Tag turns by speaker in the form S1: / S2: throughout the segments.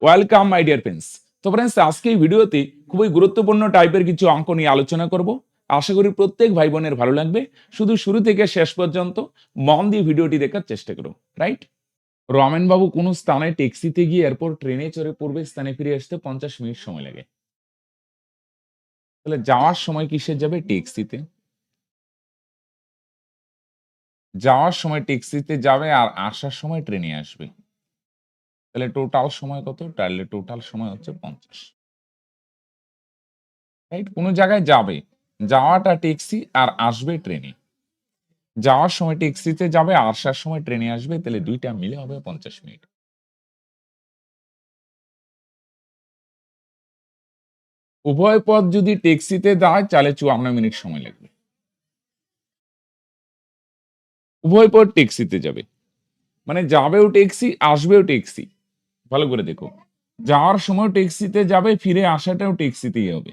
S1: Welcome my dear friends. তো friends, আজকে এই ভিডিওতে খুবই গুরুত্বপূর্ণ টাইপের কিছু অঙ্ক নিয়ে আলোচনা করব। আশা করি প্রত্যেক ভাই বোনের ভালো লাগবে। শুধু শুরু থেকে শেষ পর্যন্ত মন দিয়ে ভিডিওটি দেখার চেষ্টা করো, রাইট? রমেন বাবু কোন স্থানে ট্যাক্সিতে গিয়ে এরপর ট্রেনে চড়ে পূর্বে স্থানে ফিরে আসতে 50 মিনিট সময় লাগে। তাহলে যাওয়ার সময় কিসে যাবে? ট্যাক্সিতে। যাওয়ার সময় ট্যাক্সিতে যাবে আর আসার সময় ট্রেনে আসবে। তাহলে টোটাল সময় কত? তাহলে টোটাল সময় হচ্ছে 50। রাইট? কোন জায়গায় যাবে, যাওয়াটা ট্যাক্সি আর আসবে ট্রেনে। যাওয়ার সময় ট্যাক্সিতে যাবে, আসার সময় ট্রেনে আসবে, তাহলে দুইটা মিলে হবে 50 মিনিট। উভয় পথ যদি ট্যাক্সিতে যায় তাহলে 54 মিনিট সময় লাগবে। উভয় পথ ট্যাক্সিতে যাবে মানে যাবেও ট্যাক্সি, আসবেও ট্যাক্সি। ভালো করে দেখো, যাওয়ার সময় ট্যাক্সিতে যাবে, ফিরে আসাটাও ট্যাক্সিতেই হবে।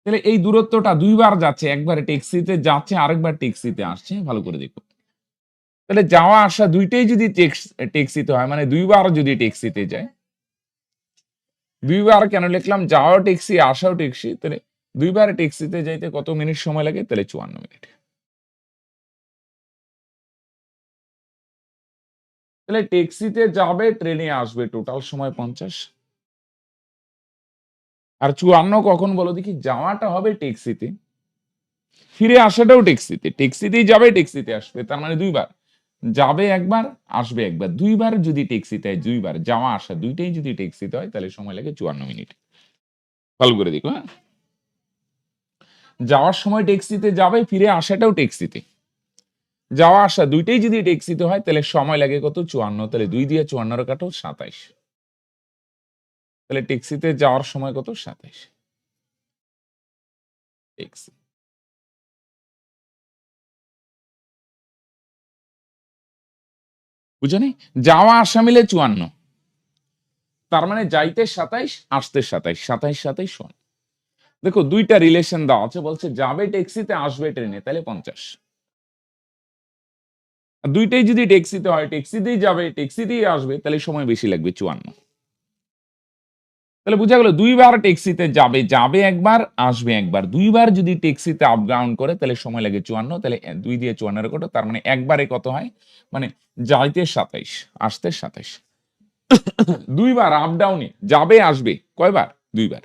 S1: তাহলে এই দূরত্বটা দুইবার যাচ্ছে, একবার ট্যাক্সিতে যাচ্ছে, আরেকবার ট্যাক্সিতে আসছে। ভালো করে দেখো, তাহলে যাওয়া আসা দুইটাই যদি ট্যাক্সিতে হয়, মানে দুইবার যদি ট্যাক্সিতে যায়, দুইবার কেন লিখলাম? যাওয়াও ট্যাক্সি, আসাও ট্যাক্সি, তাহলে দুইবার ট্যাক্সিতে যাইতে কত মিনিট সময় লাগে? তাহলে 54 মিনিট। তাহলে ট্যাক্সিতে যাবে, ট্রেনে আসবে, টোটাল সময় 50। আর 54 কখন বলো দেখি? যাওয়াটা হবে ট্যাক্সিতে, ফিরে আসাটাও ট্যাক্সিতে। ট্যাক্সিতেই যাবে, ট্যাক্সিতে আসবে, তার মানে দুইবার। যাবে একবার, আসবে একবার। দুইবার যদি ট্যাক্সিতে হয়, দুইবার যাওয়া আসা দুইটাই যদি ট্যাক্সিতে হয়, তাহলে সময় লাগে 54 মিনিট। ভালো করে দেখো, হ্যাঁ? যাওয়ার সময় ট্যাক্সিতে যাবে, ফিরে আসাটাও ট্যাক্সিতে। যাওয়া আসা দুইটাই যদি ট্যাক্সিতে হয়, তাহলে সময় লাগে কত? 54। তাহলে 2 দিয়ে 54 কাটো, 27। তাহলে ট্যাক্সিতে যাওয়ার সময় কত? 27। ট্যাক্সি। বুঝনি? যাওয়া আসা মিলে 54। তার মানে যাইতে 27, আসতে 27, 27 27 শোন। দেখো দুইটা রিলেশন দেওয়া আছে, বলছে যাবে ট্যাক্সিতে, আসবে ট্রেনে, তাহলে 50। আর দুইটাই যদি ট্যাক্সিতে হয়, ট্যাক্সিতেই যাবে, ট্যাক্সিতেই আসবে, তাহলে সময় বেশি লাগবে, 54। তাহলে বুঝা গেল, দুইবার ট্যাক্সিতে যাবে, যাবে একবার, আসবে একবার। দুইবার যদি ট্যাক্সিতে আপ ডাউন করে, তাহলে সময় লাগে 54। তাহলে 2 দিয়ে 54 কত? তার মানে একবারে কত হয়? মানে যাইতে 27, আসতে 27। দুইবার আপ ডাউনে যাবে, আসবে কয়বার? দুইবার।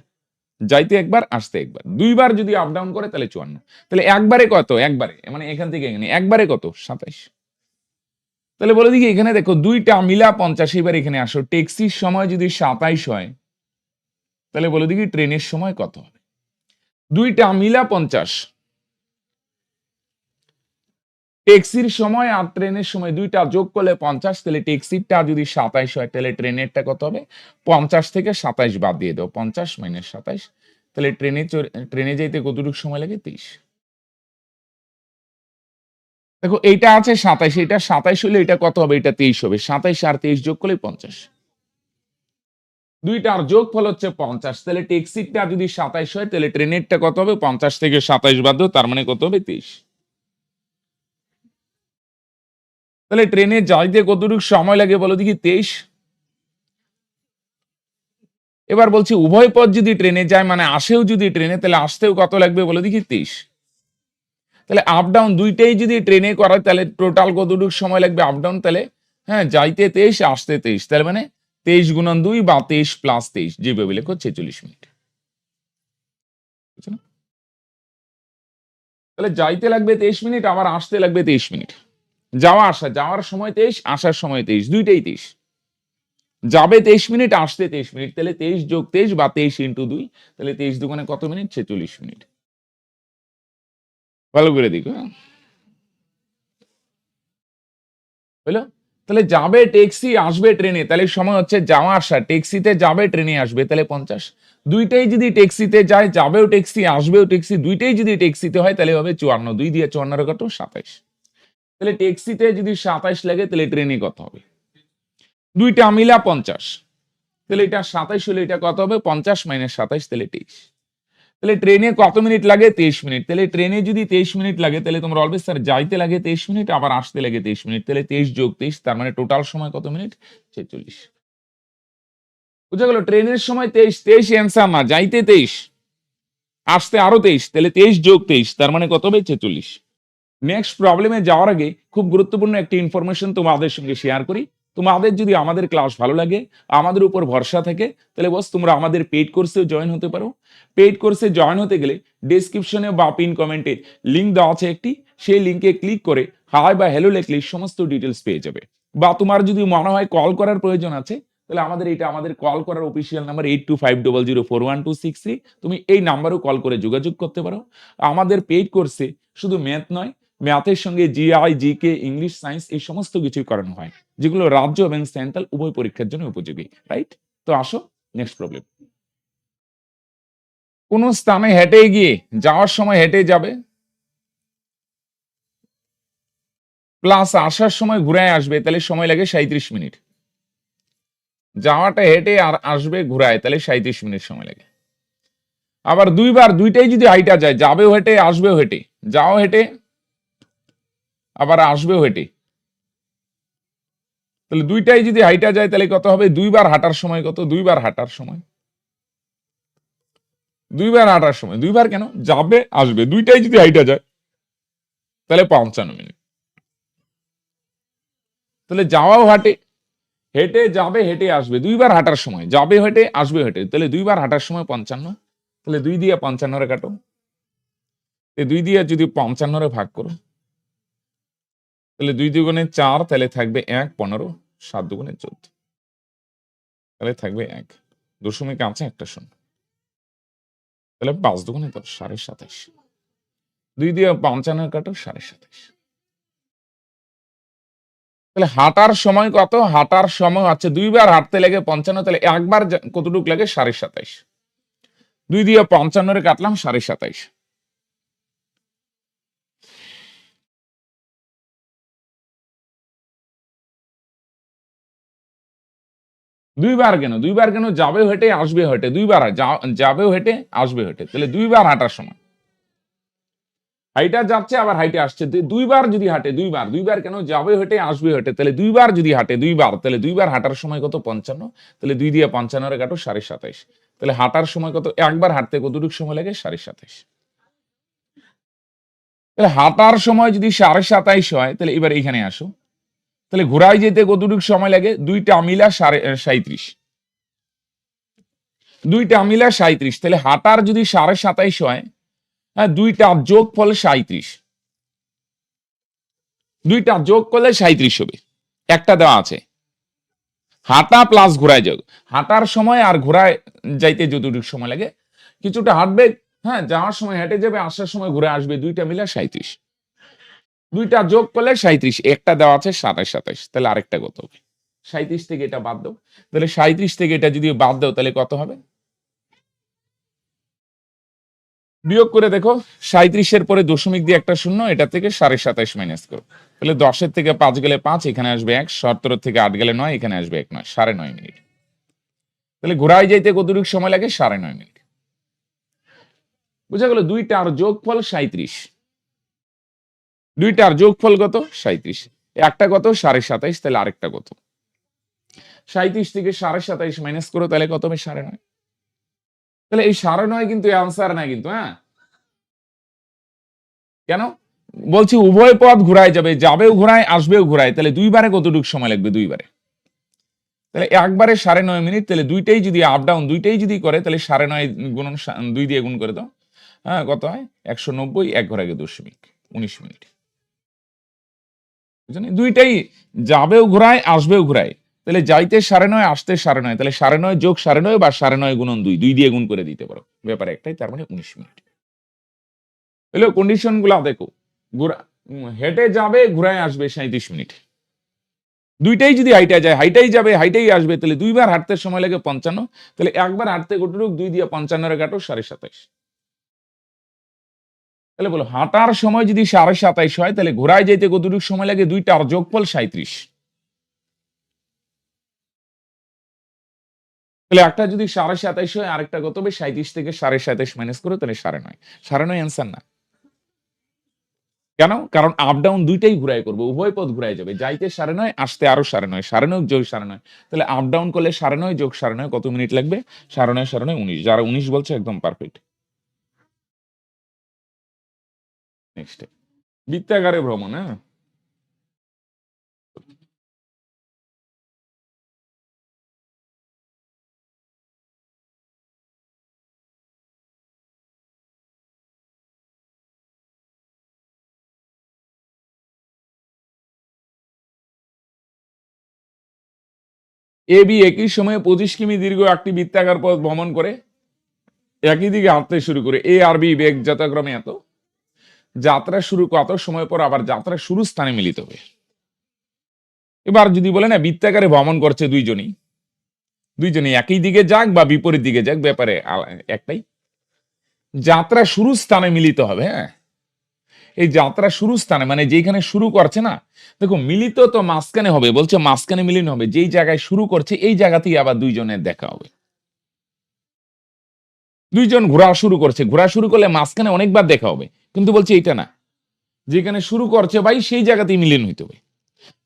S1: যাইতে একবার, আসতে একবার। দুইবার যদি আপ ডাউন করে, তাহলে 54। তাহলে একবারে কত? একবারে মানে এখান থেকে এখানে একবারে কত? 27। তাহলে বলে দিকে এখানে দেখো, দুইটা মিলা 50। এবার এখানে আসো, ট্যাক্সির সময় যদি 27 হয়, তাহলে বলে দিকে ট্রেনের সময় কত হবে? দুইটা মিলা 50। ট্যাক্সির সময় আর ট্রেনের সময় দুইটা যোগ করলে 50। তাহলে ট্যাক্সিরটা যদি 27 হয়, তাহলে ট্রেনেরটা কত হবে? 50 থেকে 27 বাদ দিয়ে দাও, 50 মাইনাস 27। তাহলে ট্রেনে যাইতে কতটুকু সময় লাগে? 23। দেখো এইটা আছে 27, এটা 27 হলে এটা কত হবে? এটা 23 হবে। 27 আর 23 যোগ করলে 50। দুইটার যোগফল হচ্ছে 50। তাহলে ট্যাক্সিটা যদি 27 হয়, তাহলে ট্রেনেরটা কত হবে? 50 থেকে 27 বাদ দাও, তার মানে কত হবে? 23। তাহলে ট্রেনে যাইতে কতটুকু সময় লাগে বলো দেখি? 23। এবার বলছি উভয় পথ যদি ট্রেনে যায়, মানে আসেও যদি ট্রেনে, তাহলে আসতেও কত লাগবে বলো দেখি? 23। তাহলে আপ ডাউন দুইটাই যদি ট্রেনে করা, তাহলে টোটাল কতটুকু সময় লাগবে আপ ডাউন? তাহলে হ্যাঁ, যাইতে 23, আসতে 23, তাহলে মানে 23 গুণন 2 বা 23 প্লাস 23, যেভাবে লেখো 46 মিনিট। বুঝছো না? তাহলে যাইতে লাগবে 23 মিনিট, আবার আসতে লাগবে 23 মিনিট। যাওয়া আসা, যাওয়ার সময় 23, আসার সময় 23, দুইটাই 23। যাবে 23 মিনিট, আসতে 23 মিনিট, তাহলে 23 যোগ 23 বা 23 ইন্টু 2, তাহলে 23 দুগুণে কত মিনিট? 46 মিনিট। ভালো করে দেখো, হ্যাঁ? হলো? তাহলে যাবে ট্যাক্সি, আসবে ট্রেনে, তাহলে সময় হচ্ছে যাওয়া আসা। ট্যাক্সিতে যাবে, ট্রেনে আসবে, তাহলে 50। দুইটাই যদি ট্যাক্সিতে যায়, যাবেও ট্যাক্সি, আসবেও ট্যাক্সি, দুইটাই যদি ট্যাক্সিতে হয়, তাহলে হবে 54। 2 দিয়ে 54 কত? 27। তাহলে ট্যাক্সিতে যদি 27 লাগে, তাহলে ট্রেনে কত হবে? দুইটা মিলা 50। তাহলে এটা 27 হলে এটা কত হবে? 50 মাইনাস 27, তাহলে 23। তাহলে ট্রেনে কত মিনিট লাগে? 23 মিনিট। তাহলে ট্রেনে যদি 23 মিনিট লাগে, তাহলে তোমরা অলওয়েজ স্যার যাইতে লাগে 23 মিনিট, আবার আসতে লাগে 23 মিনিট। তাহলে 23 যোগ 23, তার মানে টোটাল সময় কত মিনিট? 46। বুঝা গেল? ট্রেনের সময় 23, 23 অ্যান্সার না, যাইতে 23, আসতে আরো 23, তাহলে 23 যোগ 23 তার মানে কত হবে? 46। নেক্সট প্রবলেমে যাওয়ার আগে খুব গুরুত্বপূর্ণ একটি ইনফরমেশন তোমাদের সঙ্গে শেয়ার করি। তোমাদের যদি আমাদের ক্লাস ভালো লাগে, আমাদের উপর ভরসা থাকে, তাহলে বস তোমরা আমাদের পেইড কোর্সেও জয়েন হতে পারো। পেইড কোর্সে জয়েন হতে গেলে ডেসক্রিপশনে বা পিন কমেন্টে লিঙ্ক দেওয়া আছে একটি, সেই লিঙ্কে ক্লিক করে হাই বা হ্যালো লিখলে সমস্ত ডিটেলস পেয়ে যাবে। বা তোমার যদি মনে হয় কল করার প্রয়োজন আছে, তাহলে আমাদের কল করার অফিসিয়াল নাম্বার 8250041263। তুমি এই নাম্বারেও কল করে যোগাযোগ করতে পারো। আমাদের পেইড কোর্সে শুধু ম্যাথ নয়, ম্যাথের সঙ্গে জিআই, জিকে, ইংলিশ, সায়েন্স এই সমস্ত কিছুই করানো হয়, যেগুলো রাজ্য এবং সেন্ট্রাল উভয় পরীক্ষার জন্য উপযোগী। রাইট? তো আসো নেক্সট প্রবলেম। কোন স্থানে হেঁটে গিয়ে যাওয়ার সময় হেঁটে যাবে, প্লাস আসার সময় ঘুরে আসবে, তাহলে সময় লাগে 37 মিনিট। যাওয়াটা হেঁটে আর আসবে ঘুরায়, তাহলে 37 মিনিট সময় লাগে। আবার দুইবার দুইটাই যদি হাইটা যায়, যাবেও হেঁটে আসবেও হেঁটে, যাও হেঁটে আবার আসবেও হেঁটে, তাহলে দুইটাই যদি হাইটা যায় তাহলে কত হবে? দুইবার হাঁটার সময় কত? দুইবার হাঁটার সময়, দুইবার হাঁটার সময়, দুইবার কেন, যাবে আসবে দুইটাই যদি হাইটা যায় তাহলে 55 মিনিট। তাহলে যাওয়াও হাঁটে, হেঁটে যাবে হেঁটে আসবে, দুইবার হাঁটার সময়, যাবে হেঁটে আসবে হেঁটে, তাহলে দুইবার হাঁটার সময় 55। তাহলে 2 দিয়ে 55 রে কাটো, 2 দিয়ে যদি 55 রে ভাগ করো, তাহলে 2 দুগুণে 4, তাহলে থাকবে 1, 15, 7 দুগুণে 14, তাহলে থাকবে 1, দশমিক আছে একটা শূন্য, তাহলে 5 দুগুণে 10, 27.5। 2 দিয়ে 55 কাটো, 27.5। তাহলে হাঁটার সময় কত? হাঁটার সময় আছে দুইবার হাঁটতে লাগে 55, তাহলে একবার কতটুক লাগে? 27.5। 2 দিয়ে 55 রে কাটলাম 27.5। দুইবার কেন? দুইবার কেন? যাবেও হেঁটে আসবে হেঁটে, দুইবার যাবেও হেঁটে আসবে হেঁটে, তাহলে দুইবার হাঁটার সময়, হাইটা যাচ্ছে আবার হাইটে আসছে, দুইবার যদি হাঁটে, দুইবার, দুইবার কেন? যাবে হেঁটে আসবে হেঁটে, তাহলে দুইবার যদি হাঁটে, দুইবার, তাহলে দুইবার হাঁটার সময় কত? 55, তাহলে 2 দিয়ে 55 রে কাটো, 27.5। তাহলে হাঁটার সময় কত? একবার হাঁটতে কতটুকু সময় লাগে? 27.5। তাহলে হাঁটার সময় যদি 27.5 হয়, তাহলে এবার এখানে আসো, তাহলে ঘোড়ায় যেতে কতটুকু সময় লাগে? দুইটা মিলা 37, দুইটা মিলা 37, তাহলে হাঁটার যদি 27.5 হয়, হ্যাঁ, দুইটা যোগ ফল 37, দুইটা যোগ করলে 37 হবে। একটা দেওয়া আছে, হাঁটা প্লাস ঘোড়ায় যোগ, হাঁটার সময় আর ঘোড়ায় যাইতে যতটুকু সময় লাগে, কিছুটা হাঁটবে, হ্যাঁ, যাওয়ার সময় হেঁটে যাবে, আসার সময় ঘুরে আসবে, দুইটা মিলে 37, দুইটা যোগ করলে 37, একটা দেওয়া আছে 27.5, তাহলে আরেকটা কত হবে? 37 থেকে এটা বাদ দাও, তাহলে 37 থেকে এটা যদি বাদ দাও তাহলে কত হবে? বিয়োগ করে দেখো, 37-এর পরে দশমিক দিয়ে একটা শূন্য, এটা থেকে 27.5 মাইনাস করো, তাহলে 10-এর থেকে 5 গেলে 5, এখানে আসবে 1, 17 থেকে 8 গেলে 9, এখানে আসবে 1, 9, 9.5 মিনিট। তাহলে ঘোড়ায় যাইতে কতটুকু সময় লাগে? 9.5 মিনিট। বুঝা গেল? দুইটার যোগফল 37, দুইটার যোগফল কত? 37, একটা কত? 27.5, তাহলে আরেকটা কত? 37 থেকে 27.5 মাইনাস করো, তাহলে কত হবে? 9.5। তাহলে এই 9.5 কিন্তু অ্যান্সার না কিন্তু, হ্যাঁ, কেন বলছি? উভয় পথ ঘুরায় যাবে, যাবেও ঘুরায় আসবেও ঘুরায়, তাহলে দুইবারে কতটুকু সময় লাগবে? দুইবারে, তাহলে একবারে 9.5 মিনিট, তাহলে দুইটাই যদি আপ ডাউন দুইটাই যদি করে, তাহলে 9.5 গুণন 2 দিয়ে গুণ করে দাও, হ্যাঁ, কত হয়? 190, এক ঘর আগে দশমিক, 19 মিনিট। বুঝলেন? দুইটাই যাবেও ঘুরায় আসবেও ঘুরায়, তাহলে যাইতে 9.5, আসতে 9.5, তাহলে 9.5 যোগ 9.5 বা 9.5 গুণন 2, 2 দিয়ে গুণ করে দিতে পারো, ব্যাপার একটাই, তার মানে 19 মিনিট। এলো কন্ডিশন গুলা দেখো, হেঁটে যাবে ঘুরায় আসবে 37 মিনিট, দুইটাই যদি হাইটা যায়, হাইটাই যাবে হাইটাই আসবে, তাহলে দুইবার হাঁটতে সময় লাগে 55, তাহলে একবার হাঁটতে কতটুকু? 2 দিয়ে 55 রে কাটো, 27.5। তাহলে বলো হাঁটার সময় যদি 27.5 হয়, তাহলে ঘোড়ায় যাইতে কতটুকু সময় লাগে? দুইটার যোগফল 37, তাহলে একটা যদি 27.5 হয়, আরেকটা কত হবে? 37 থেকে 27.5 মাইনাস করো, তাহলে 9.5, 9.5 অ্যান্সার না। কেন? কারণ আপ ডাউন দুইটাই ঘুরায় করবো, উভয় পথ ঘুরায় যাবে। যাইতে 9:30, আসতে আরো 9:30, 9:30 যোগ 9:30। তাহলে আপ ডাউন করলে 9:30 যোগ 9:30 কত মিনিট লাগবে? 9:30, 9:30, 19। যারা 19 বলছে একদম পারফেক্ট। নেক্সট বৃত্তাকারে ভ্রমণ, হ্যাঁ? AB একই সময়ে 25 কিমি দীর্ঘ একটি বৃত্তাকার পথ ভ্রমণ করে একই দিকে হাঁটতে শুরু করে। A আর B বেগ যথাক্রমে এত। যাত্রা শুরু কত সময় পর আবার যাত্রা শুরু স্থানে মিলিত হবে। এবার যদি বলে না বৃত্তাকারে ভ্রমণ করছে দুইজনই একই দিকে যাক বা বিপরীত দিকে যাক, ব্যাপারে একটাই। যাত্রা শুরু স্থানে মিলিত হবে, হ্যাঁ? এই যাত্রা শুরু স্থানে মানে যেখানে শুরু করছে না, দেখো মিলিত তো মাঝখানে হবে, বলছে মাঝখানে মিলিত হবে, যেই জায়গায় শুরু করছে এই জায়গাতেই আবার দুইজনের দেখা হবে। দুইজন ঘোরা শুরু করছে, ঘোরা শুরু করলে মাঝখানে অনেকবার দেখা হবে, কিন্তু বলছে এইটা না, যেখানে শুরু করছে ভাই সেই জায়গাতেই মিলিত হইতে হবে।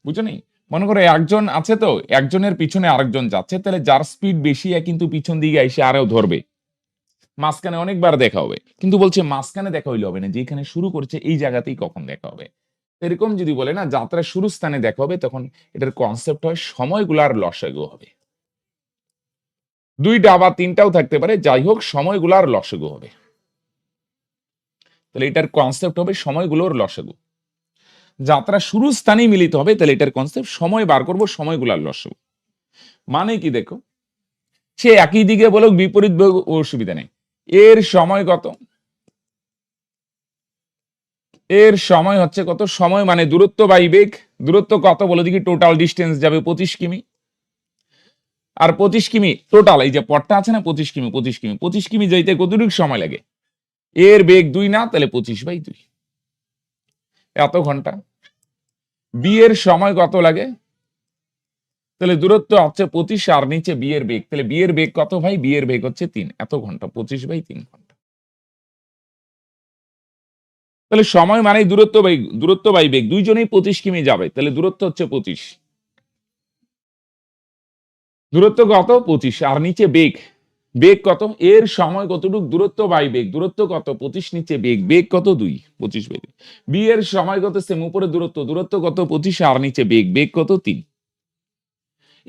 S1: বুঝছো নি? মনে করো একজন আছে, তো একজনের পিছনে আরেকজন যাচ্ছে, তাহলে যার স্পিড বেশি কিন্তু পিছন দিকে এসে আরো ধরবে, মাঝখানে অনেকবার দেখা হবে, কিন্তু বলছে মাঝখানে দেখা হইলে হবে না, যেখানে শুরু করছে এই জায়গাতেই কখন দেখা হবে। এরকম যদি বলে না যাত্রার শুরু স্থানে দেখা হবে, তখন এটার কনসেপ্ট হয় সময়গুলার লসাগু হবে। দুইটা বা তিনটাও থাকতে পারে, যাই হোক সময়গুলার লসাগু হবে। তাহলে এটার কনসেপ্ট হবে সময়গুলোর লসাগু। যাত্রা শুরু স্থানেই মিলিত হবে, তাহলে এটার কনসেপ্ট সময় বার করব, সময়গুলার লসাগু। মানে কি দেখো, সে একই দিকে বলুক বিপরীত বলুক অসুবিধা নেই। এর সময় কত? এর সময় হচ্ছে কত? সময় মানে দূরত্ব বাই বেগ। দূরত্ব কত বলো দেখি? টোটাল ডিস্টেন্স যাবে 25 কিমি। আর 25 কিমি টোটাল, এই যে পথটা আছে না 25 কিমি, 25 কিমি, 25 কিমি যাইতে কতটুকু সময় লাগে? এর বেগ 2 না, তাহলে 25/2 এত ঘন্টা। বি এর সময় কত লাগে? তাহলে দূরত্ব হচ্ছে 25 আর নিচে বি এর বেগ, তাহলে বি এর বেগ কত ভাই? বি এর বেগ হচ্ছে 3, এত ঘন্টা, 25/3 ঘন্টা। তাহলে সময় মানে দূরত্ব বাই বেগ, দুইজনেই 25 কিমি যাবে, তাহলে দূরত্ব হচ্ছে 25। দূরত্ব কত? 25 আর নিচে বেগ, বেগ কত? এর সময় কতটুকু? দূরত্ব বাই বেগ, দূরত্ব কত? 25, নিচে বেগ, বেগ কত? 2, 25/2। বি এর সময় কত? সেম, উপরে দূরত্ব কত? 25 আর নিচে বেগ, বেগ কত? 3।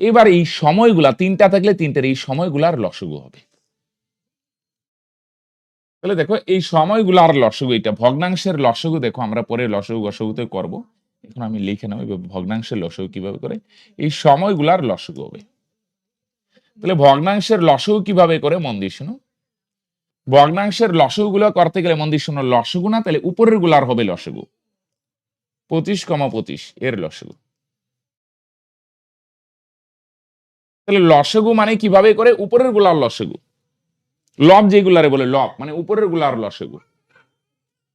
S1: এবার এই সময়গুলা তিনটা থাকলে তিনটার এই সময়গুলার লসাগু হবে। তাহলে দেখো এই সময়গুলার লসাগু, এটা ভগ্নাংশের লসাগু। দেখো আমরা পরে লসাগু গসাগুতে করব, এখন আমি লিখে নেব ভগ্নাংশের লসাগু কিভাবে করে। এই সময়গুলার লসাগু হবে। তাহলে ভগ্নাংশের লসাগু কিভাবে করে মন দিয়ে শুনো। ভগ্নাংশের লসাগু গুলো করতে গেলে মন দিয়ে শুনো, লসাগু না, তাহলে উপরের গুলার হবে লসাগু। 25,25 এর লসাগু। তাহলে লসাগু মানে কিভাবে করে? উপরের গুলার লসাগু। লব যেগুলারে বলে লব মানে উপরের গুলার লসাগু।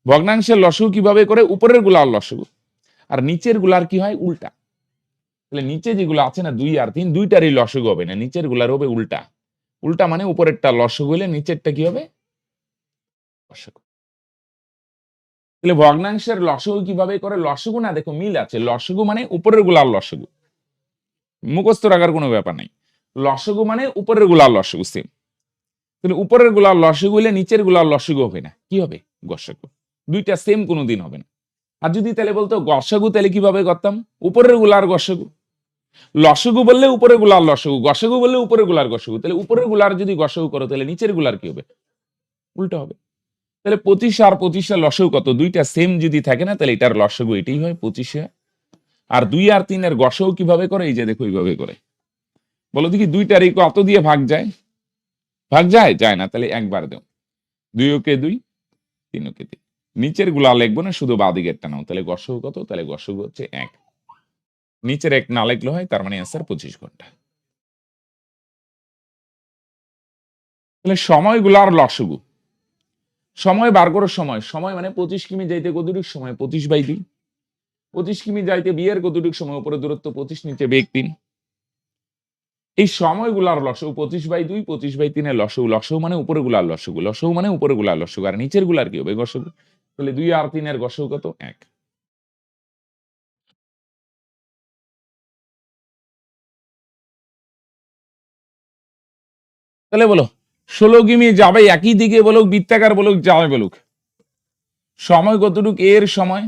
S1: ভগ্নাংশের লসাগু কিভাবে করে? উপরের গুলার লসাগু। আর নিচের গুলার কি হয়? উল্টা। তাহলে নিচে যেগুলো আছে না 2 আর 3, দুইটারই লসাগু হবে না, নিচের গুলার হবে উল্টা। উল্টা মানে উপরেরটা লসাগু হলে নিচেরটা কি হবে? লসাগু। তাহলে ভগ্নাংশের লসাগু কিভাবে করে? লসাগু না, দেখো মিল আছে, লসাগু মানে উপরের গুলার লসাগু, মুখস্থ রাখার কোনো ব্যাপার নাই। লসাগু মানে উপরের গুলার লসাগু সেম। তাহলে উপরের গুলার লসাগু হলে নিচের গুলার লসাগু হবে না, কি হবে? গসাগু। দুইটা সেম কোনোদিন হবে না। আর যদি তাহলে বলতো গসাগু, তাহলে কিভাবে করতাম? উপরের গুলার গসাগু। লসাগু বললে উপরের গুলার লসাগু, গসাগু বললে উপরের গুলার গসাগু। তাহলে উপরের গুলার যদি গসাগু করো, তাহলে নিচের গুলার কি হবে? উল্টো হবে। তাহলে 25 আর 25 এর লসাগু কত? দুইটা সেম যদি থাকে না, তাহলে এটার লসাগু এটাই হয়, 25। আর 2 আর 3 এর গসাগু কিভাবে করে? এই যে দেখো এইভাবে করে। বলো দেখি দুইটার এই কত দিয়ে ভাগ যায়? ভাগ যায়? যায় না, তাহলে একবার দাও। 2 ওকে 2, 3 ওকে 3। নিচের গুলা লিখবো না, শুধু বাদিকেরটা নাও। তাহলে গসাগু কত? তাহলে গসাগু হচ্ছে 1। নিচের 1 না লিখলে হয়, তার মানে অ্যান্সার 25 ঘন্টা। তাহলে সময়গুলার লসাগু। সময় বার করো, সময়, সময় মানে 25 কিমি যাইতে কতটুকু সময়? 25/2। 25 কিমি যাইতে বিয়ের কতটুকু সময়? উপরে দূরত্ব 25, নিচে বেগ 3। এই সময়গুলার লসাগু 25/2, 25/3 এর লসাগু। লসাগু মানে উপরে গুলার লসাগু, লসাগু মানে উপরে গুলার লসাগু। আর নিচের গুলার কি হবে? গসাগু। তাহলে 2 আর 3 এর গসাগু কত? 1। তাহলে বলো 16 কিমি যাবে একই দিকে বলুক, বৃত্তাকার বলুক, যাবে বলুক, সময় কতটুক? এর সময়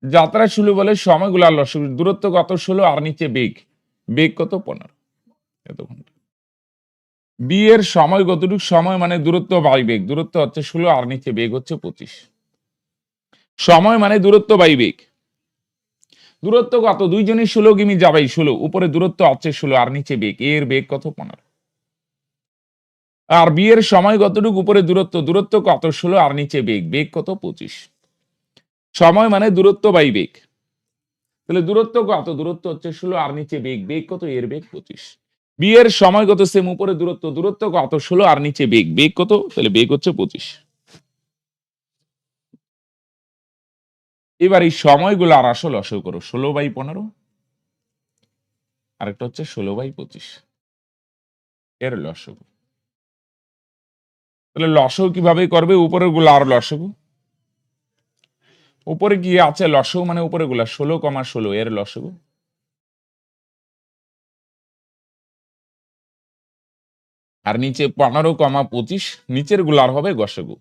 S1: যাত্রা শুরু বলে সময়গুলো আর লসগু, দূরত্ব কত? 16, আর নিচে বেগ, বেগ কত? 15 এত ঘন্টা। বি এর সময় কতটুক? সময় মানে দূরত্ব বাই বেগ, দূরত্ব হচ্ছে 16 আর নিচে বেগ হচ্ছে 25। সময় মানে দূরত্ব বাই বেগ, দূরত্ব কত? দুইজনই 16 কিমি যাবে, 16, উপরে দূরত্ব হচ্ছে 16 আর নিচে বেগ, এর বেগ কত? 15। আর বি এর সময় কতটুকু? উপরে দূরত্ব, দূরত্ব কত? 16 আর নিচে বেগ, বেগ কত? 25। সময় মানে দূরত্ব বাই বেগ, তাহলে দূরত্ব কত? দূরত্ব হচ্ছে 16 আর নিচে বেগ, বেগ কত? এর বেগ 25। বি এর সময় কত? সেম, উপরে দূরত্ব, দূরত্ব কত? 16 আর নিচে বেগ, বেগ কত? তাহলে বেগ হচ্ছে 25। এবার এই সময়গুলো আর আসল লসাগু করো, 16/15 আরেকটা হচ্ছে 16/25 এর লসাগু। তাহলে লসাগু কিভাবে করবে? উপরের গুলো আর লসাগু, উপরে কি আছে? লসাগু মানে উপরে গুলা 16,16 এর লসাগু, আর নিচে 15,25, নিচের গুলার হবে গসাগু,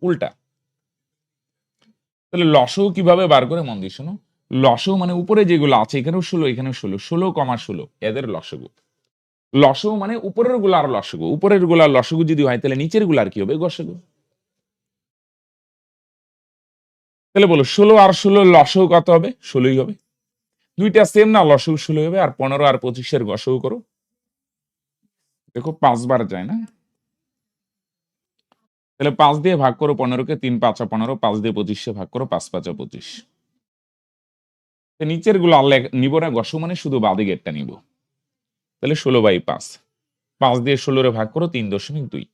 S1: উল্টা। তাহলে লসাগু কিভাবে বার করে? মন দিয়ে শোনো, লসাগু মানে উপরে যেগুলো আছে, এখানেও 16, এখানেও 16, 16,16 এদের লসাগু। লসাগু মানে উপরের গুলার লসাগু, উপরের গুলার লসাগু যদি হয় তাহলে নিচের গুলার কি হবে? গসাগু। তাহলে বলো 16 আর 16 লসাগু কত হবে? 16ই হবে। দুইটা সেম না, লসাগু 16 হবে। আর 15 আর 25 এর গসাগু করো, দেখো 5 বার যায় না? তাহলে 5 দিয়ে ভাগ করো 15 কে, 3 5 15, 5 দিয়ে 25 ভাগ করো, 5 5 25। নিচের গুলো আল্লাহ নিব না, গসাগু মানে শুধু বাদিকেরটা নিব। তাহলে 16/5, 5 দিয়ে 16 ভাগ করো 3.2।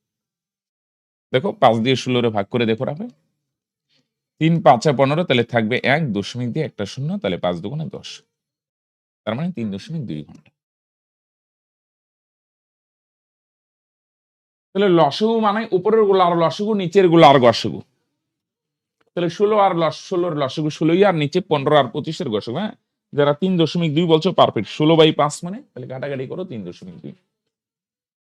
S1: দেখো 5 দিয়ে 16 ভাগ করে দেখো রাখবে, 3 5 15, তাহলে থাকবে 1 দশমিক দিয়ে একটা শূন্য, তাহলে 5 দুগুণে 10, তার মানে 3.2 ঘন্টা। তাহলে লসাগু মানে উপরের গুলো আর লসাগু, নিচের গুলো আর গসাগু। তাহলে 16 আর 16 লসাগু 16ই, আর নিচে 15 আর 25 এর গসাগু। হ্যাঁ, যারা 3.2 বলছো পারফেক্ট। 16/5 মানে তাহলে কাটাকাটি করো 3.2।